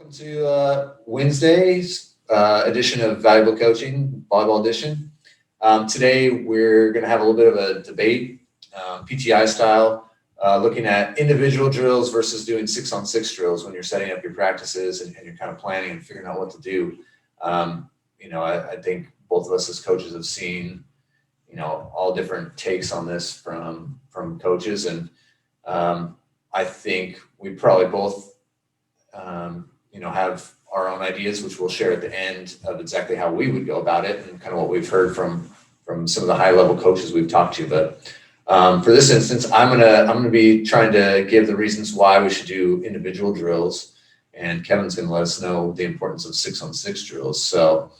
Welcome to Wednesday's edition of Valuable Coaching, Volleyball Edition. Today we're going to have a little bit of a debate, PTI style, looking at individual drills versus doing 6-on-6 drills when you're setting up your practices and you're kind of planning and figuring out what to do. I think both of us as coaches have seen, all different takes on this from coaches, and I think we probably both have our own ideas, which we'll share at the end of exactly how we would go about it and kind of what we've heard from some of the high level coaches we've talked to. But for this instance, I'm gonna be trying to give the reasons why we should do individual drills, and Kevin's gonna let us know the importance of 6-on-6 drills. So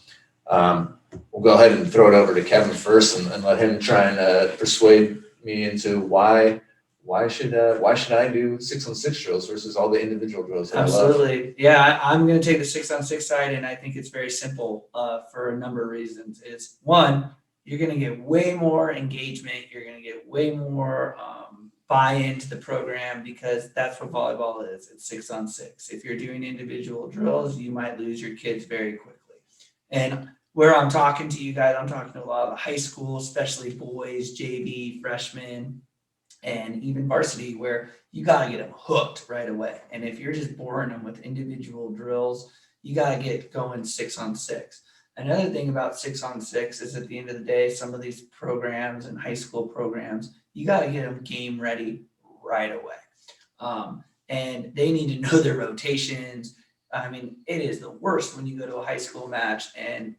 we'll go ahead and throw it over to Kevin first and let him try and persuade me into why should I do 6-on-6 drills versus all the individual drills that Absolutely. I love? Yeah, I'm going to take the 6-on-6 side, and I think it's very simple for a number of reasons. It's one, you're going to get way more engagement. You're going to get way more buy-in to the program, because that's what volleyball is. It's 6-on-6. If you're doing individual drills, you might lose your kids very quickly. And where I'm talking to you guys, I'm talking to a lot of the high school, especially boys, JV, freshmen, and even varsity, where you got to get them hooked right away. And if you're just boring them with individual drills, you got to get going 6-on-6. Another thing about 6-on-6 is, at the end of the day, some of these programs and high school programs, you got to get them game ready right away. And they need to know their rotations. I mean, it is the worst when you go to a high school match and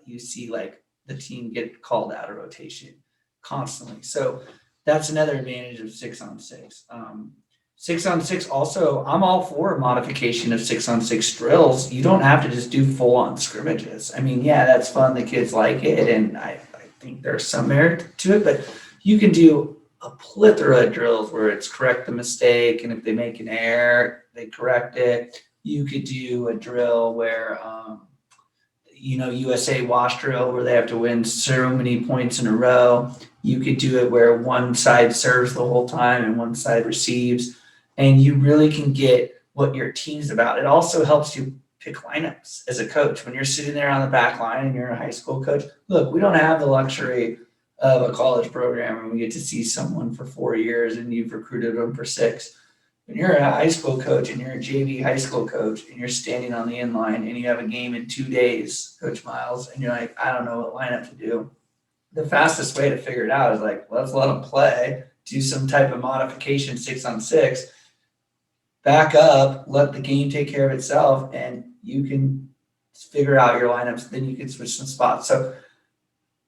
you see like the team get called out of rotation constantly. So that's another advantage of 6-on-6. 6-on-6 also, I'm all for a modification of 6-on-6 drills. You don't have to just do full-on scrimmages. I mean, yeah, that's fun. The kids like it, and I think there's some merit to it, but you can do a plethora of drills where it's correct the mistake, and if they make an error, they correct it. You could do a drill where, USA wash drill, where they have to win so many points in a row. You could do it where one side serves the whole time and one side receives, and you really can get what your team's about. It also helps you pick lineups as a coach. When you're sitting there on the back line and you're a high school coach, look, we don't have the luxury of a college program and we get to see someone for 4 years and you've recruited them for 6. When you're a high school coach and you're a JV high school coach and you're standing on the inline and you have a game in 2 days, Coach Miles, and you're like, I don't know what lineup to do. The fastest way to figure it out is like, let's let them play, do some type of modification 6-on-6, back up, let the game take care of itself, and you can figure out your lineups. Then you can switch some spots. So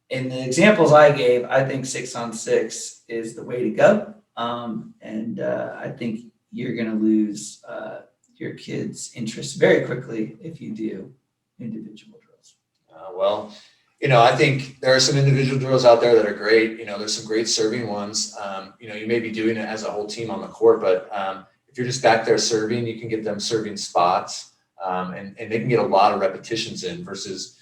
in the examples I gave, I think 6-on-6 is the way to go. I think you're going to lose your kids' interest very quickly if you do individual drills. I think there are some individual drills out there that are great. There's some great serving ones. You may be doing it as a whole team on the court, but if you're just back there serving, you can get them serving spots, and they can get a lot of repetitions in versus,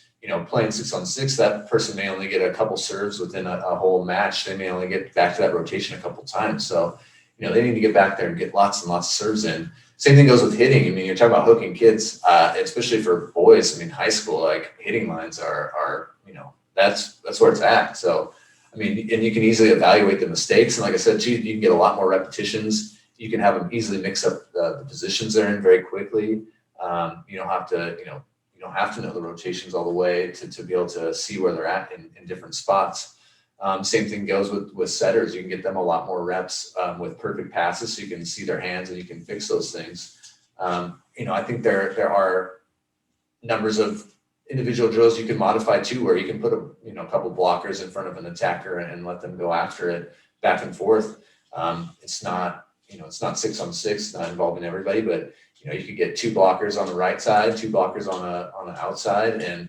playing 6-on-6. That person may only get a couple serves within a whole match. They may only get back to that rotation a couple times. So, they need to get back there and get lots and lots of serves in. Same thing goes with hitting. I mean, you're talking about hooking kids, especially for boys. I mean, high school, like hitting lines are that's where it's at. So, I mean, and you can easily evaluate the mistakes. And like I said, you can get a lot more repetitions. You can have them easily mix up the positions they're in very quickly. You don't have to, you don't have to know the rotations all the way to be able to see where they're at in different spots. Same thing goes with setters. You can get them a lot more reps with perfect passes, so you can see their hands and you can fix those things. I think there are numbers of individual drills you can modify too, where you can put a couple blockers in front of an attacker and let them go after it back and forth. It's not 6-on-6, not involving everybody, but you could get 2 blockers on the right side, 2 blockers on the outside, and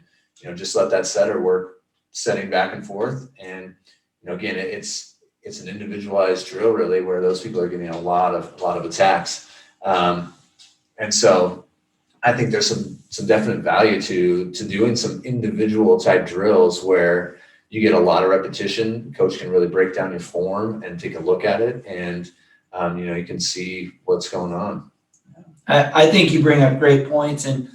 just let that setter work setting back and forth. And again, it's an individualized drill really, where those people are getting a lot of attacks. And so I think there's some definite value to doing some individual type drills where you get a lot of repetition. Coach can really break down your form and take a look at it, and you can see what's going on. I think you bring up great points, and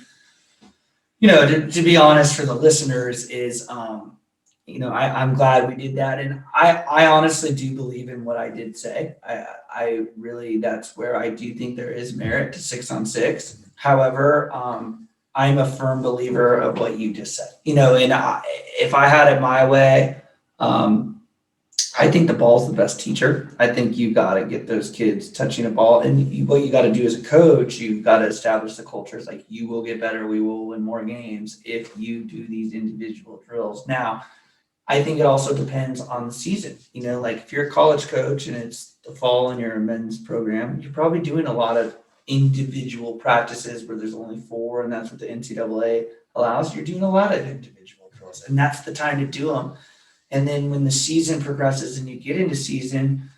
to be honest for the listeners is, I'm glad we did that, and I honestly do believe in what I did say. I really, that's where I do think there is merit to 6-on-6. However, I'm a firm believer of what you just said. And if I had it my way, I think the ball's the best teacher. I think you got to get those kids touching a ball. And what you got to do as a coach, you've got to establish the cultures. Like, you will get better. We will win more games if you do these individual drills. Now, I think it also depends on the season. Like if you're a college coach and it's the fall and you're a men's program, you're probably doing a lot of individual practices where there's only 4, and that's what the NCAA allows. You're doing a lot of individual drills, and that's the time to do them. And then when the season progresses and you get into season,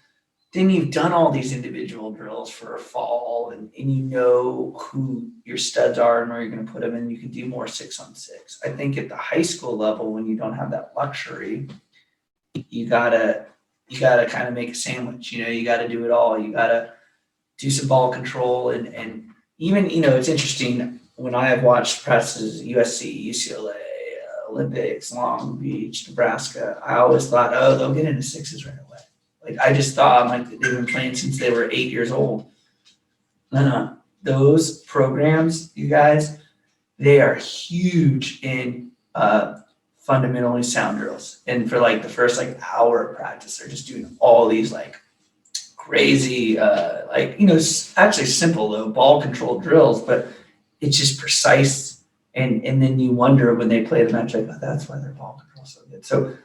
then you've done all these individual drills for a fall, and you know who your studs are and where you're going to put them, and you can do more 6-on-6. I think at the high school level, when you don't have that luxury, you gotta kind of make a sandwich. You got to do it all. You got to do some ball control, and even it's interesting when I have watched practices, USC, UCLA, Olympics, Long Beach, Nebraska. I always thought, oh, they'll get into 6s right away. Like, I just thought like they've been playing since they were 8 years old. No. Those programs, you guys, they are huge in fundamentally sound drills. And for like the first hour of practice, they're just doing all these crazy, actually simple though, ball control drills, but it's just precise. And then you wonder when they play the match, like, oh, that's why their ball control is so good. So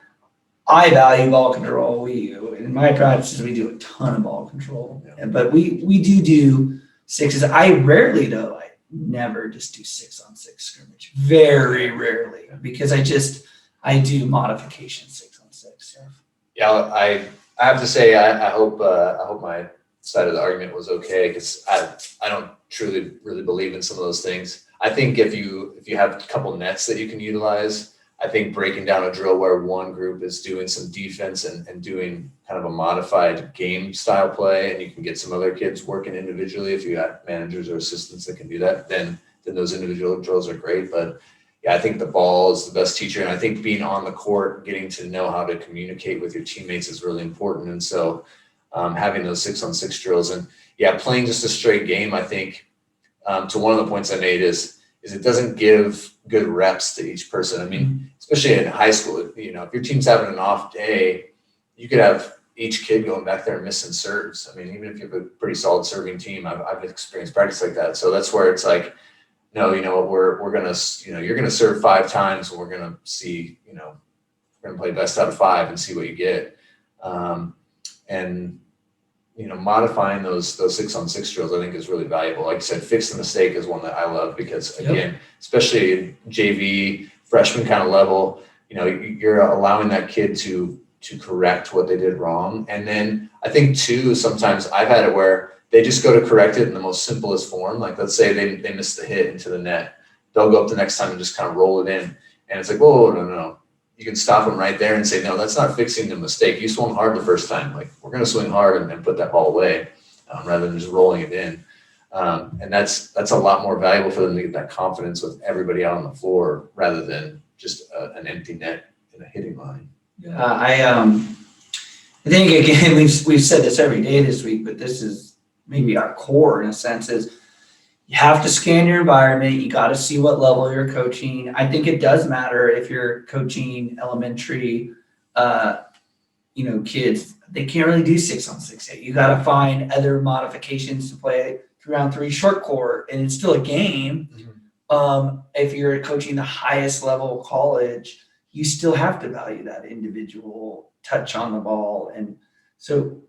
I value ball control. In my practices, we do a ton of ball control, but we do 6s. I rarely though, I never just do 6-on-6 scrimmage. Very rarely, because I do modification 6-on-6. Yeah, I have to say I hope my side of the argument was okay, because I don't truly really believe in some of those things. I think if you have a couple nets that you can utilize, I think breaking down a drill where one group is doing some defense and doing kind of a modified game style play, and you can get some other kids working individually, if you have managers or assistants that can do that, then those individual drills are great. But yeah, I think the ball is the best teacher. And I think being on the court, getting to know how to communicate with your teammates is really important. And so having those 6-on-6 drills, and playing just a straight game, I think to one of the points I made is it doesn't give good reps to each person. I mean, especially in high school, if your team's having an off day, you could have each kid going back there and missing serves. I mean, even if you have a pretty solid serving team, I've experienced practice like that. So that's where it's like, no, we're going to, you're going to serve 5 times, and we're going to see, we're going to play best out of 5 and see what you get. And modifying those 6-on-6 drills, I think, is really valuable. Like I said, fix the mistake is one that I love, because again, especially in JV freshman kind of level, you're allowing that kid to correct what they did wrong. And then I think too, sometimes I've had it where they just go to correct it in the most simplest form. Like, let's say they missed the hit into the net. They'll go up the next time and just kind of roll it in. And it's like, whoa, no. You can stop them right there and say, no, that's not fixing the mistake. You swung hard the first time. Like, we're going to swing hard and put that ball away, rather than just rolling it in. And that's a lot more valuable for them to get that confidence with everybody out on the floor, rather than just an empty net in a hitting line. I think, again, we've said this every day this week, but this is maybe our core in a sense, is you have to scan your environment. You got to see what level you're coaching. I think it does matter if you're coaching elementary, kids. They can't really do 6-on-6 yet. You got to find other modifications to play 3-on-3 short court, and it's still a game. If you're coaching the highest level of college, you still have to value that individual touch on the ball. And so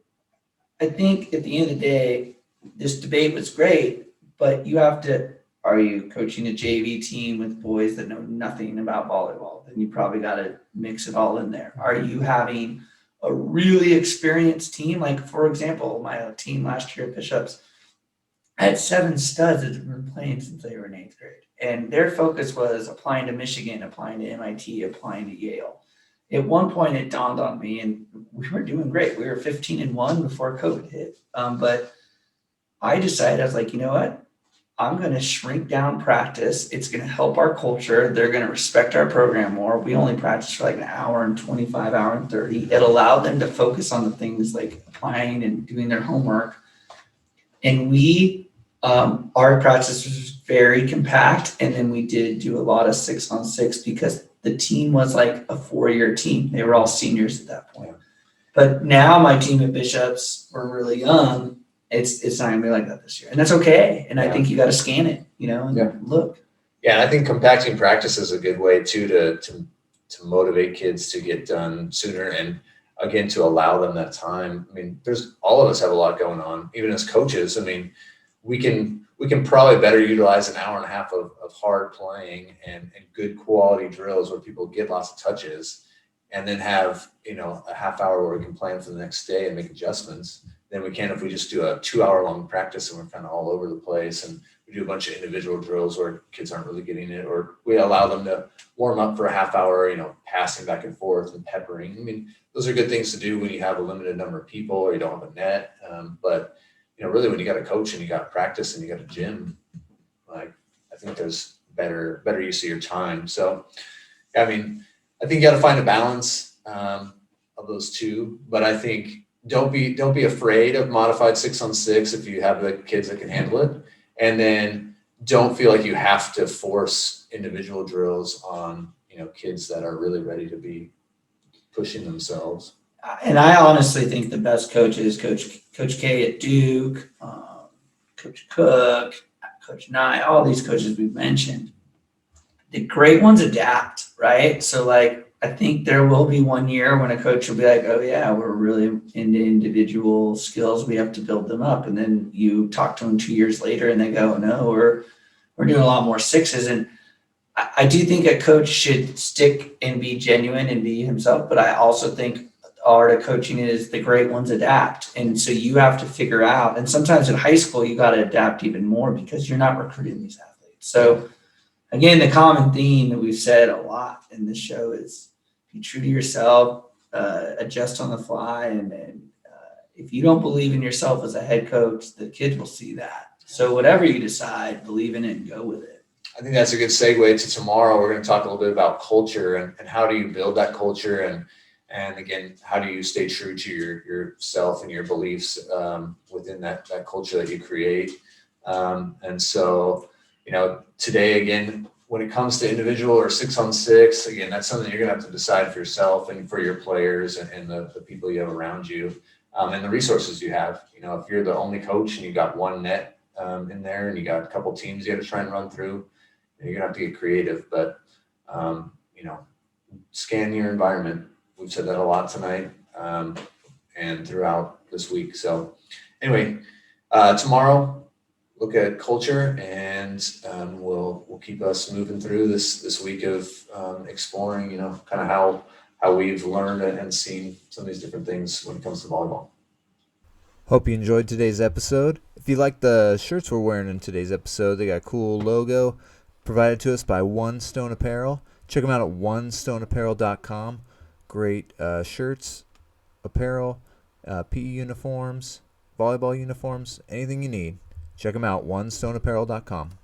I think at the end of the day, this debate was great, but you have to, are you coaching a JV team with boys that know nothing about volleyball? Then you probably got to mix it all in there. Are you having a really experienced team? Like, for example, my team last year at Bishops, I had 7 studs that have been playing since they were in 8th grade. And their focus was applying to Michigan, applying to MIT, applying to Yale. At one point, it dawned on me, and we were doing great. We were 15-1 before COVID hit. But I decided, I was like, you know what? I'm going to shrink down practice. It's going to help our culture. They're going to respect our program more. We only practice for like an hour and 25, hour and 30. It allowed them to focus on the things like applying and doing their homework. And our practice was very compact. And then we did do a lot of 6-on-6 because the team was like a 4-year team. They were all seniors at that point. But now my team at Bishops, we're really young. It's not gonna be like that this year, and that's okay. And I think you got to scan it, and look. Yeah, I think compacting practice is a good way too to motivate kids to get done sooner, and again to allow them that time. I mean, all of us have a lot going on, even as coaches. I mean, we can probably better utilize an hour and a half of hard playing and good quality drills where people get lots of touches, and then have a half hour where we can plan for the next day and make adjustments. Than we can if we just do a 2-hour long practice and we're kind of all over the place, and we do a bunch of individual drills where kids aren't really getting it, or we allow them to warm up for a half hour, passing back and forth and peppering. I mean, those are good things to do when you have a limited number of people or you don't have a net. But really when you got a coach and you got practice and you got a gym, like I think there's better use of your time. So, I mean, I think you got to find a balance of those two, but I think don't be afraid of modified 6-on-6 if you have the kids that can handle it. And then don't feel like you have to force individual drills on, kids that are really ready to be pushing themselves. And I honestly think the best coaches, Coach K at Duke, Coach Cook, Coach Nye, all these coaches we've mentioned, the great ones adapt, right? So I think there will be one year when a coach will be like, oh yeah, we're really into individual skills. We have to build them up. And then you talk to them 2 years later and they go, no, we're doing a lot more 6s. And I do think a coach should stick and be genuine and be himself. But I also think the art of coaching is the great ones adapt. And so you have to figure out, and sometimes in high school, you got to adapt even more because you're not recruiting these athletes. So again, the common theme that we've said a lot in this show is be true to yourself, adjust on the fly. And if you don't believe in yourself as a head coach, the kids will see that. So whatever you decide, believe in it and go with it. I think that's a good segue to tomorrow. We're going to talk a little bit about culture and how do you build that culture, and again, how do you stay true to yourself and your beliefs within that culture that you create. And so, today, again, when it comes to individual or 6-on-6, again, that's something you're going to have to decide for yourself and for your players and the people you have around you, and the resources you have. If you're the only coach and you got one net in there and you got a couple teams you got to try and run through, you're going to have to get creative. But, scan your environment. We've said that a lot tonight and throughout this week. So anyway, tomorrow, look at culture, and we'll keep us moving through this week of exploring, kind of how we've learned and seen some of these different things when it comes to volleyball. Hope you enjoyed today's episode. If you like the shirts we're wearing in today's episode, they got a cool logo provided to us by One Stone Apparel. Check them out at onestoneapparel.com. Great shirts, apparel, PE uniforms, volleyball uniforms, anything you need. Check them out, onestoneapparel.com.